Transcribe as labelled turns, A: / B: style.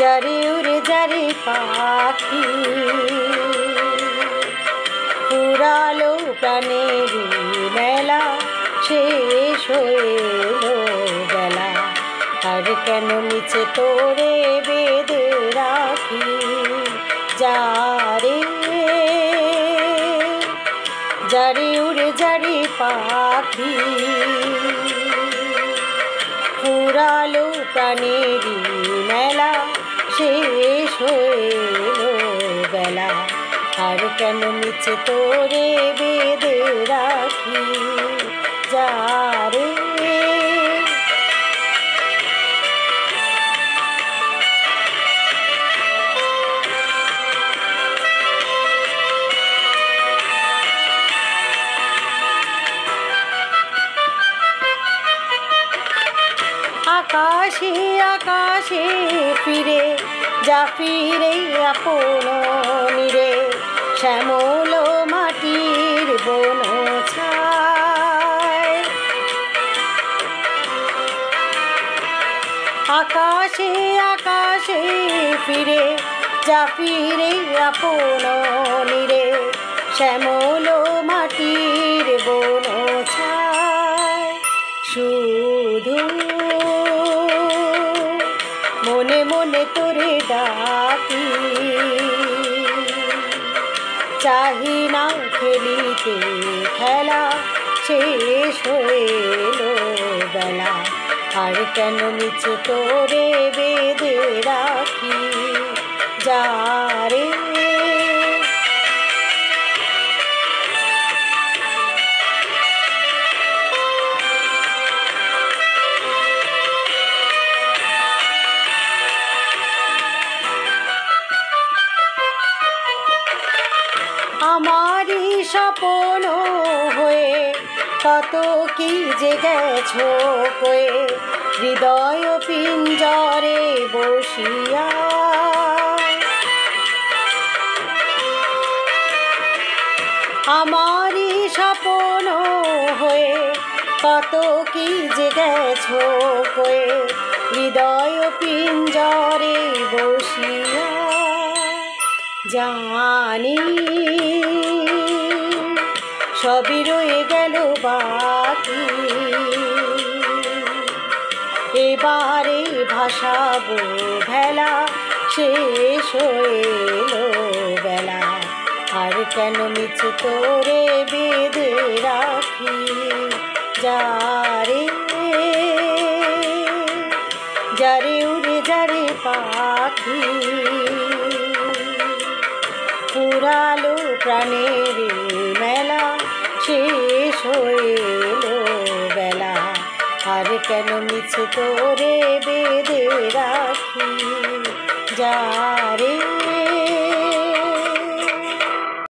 A: যারে উড়ে যারে পাখি ফুরালো প্রাণের মেলা শেষ হয়ে এলো বেলা আর কেন নিচে তোরে বেঁধে রাখি যারে যারে উড়ে যারে পাখি ফুরালো প্রাণের মেলা শেষ হয়ে এলো বেলা আর কেন নিচে তোরে বেঁধে রাখি যারে আকাশে আকাশে ফিরে যা ফিরে আপন নিরে শ্যামল মাটির বন ছায় আকাশে আকাশে ফিরে যা ফিরে আপন নিরে শ্যামল মাটির বন ছায় শুধু মনে মনে তোরে ডাকি চাহি না খেলিতে খেলা শেষ হয়ে এলো বেলা আর কেন নিচে তোরে বেঁধে রাখি যারে আমারই স্বপ্ন হয়ে কত কি যে গেছো কয়ে হৃদয় পিঞ্জরে বসিয়া আমারই স্বপ্ন হয়ে কত কি যে গেছো কয়ে হৃদয় পিঞ্জরে বসিয়া জানি সবই রয়ে গেল বাকি এবারে ভাসাবো ভেলা শেষ হয়ে এলো বেলা আর কেন নিচে তোরে বেঁধে রাখি যারে যারে উড়ে যারে পাখি ফুরালো প্রাণের মেলা শেষ হয়ে এলো বেলা আর কেন নিচে তোরে বেঁধে রাখি যা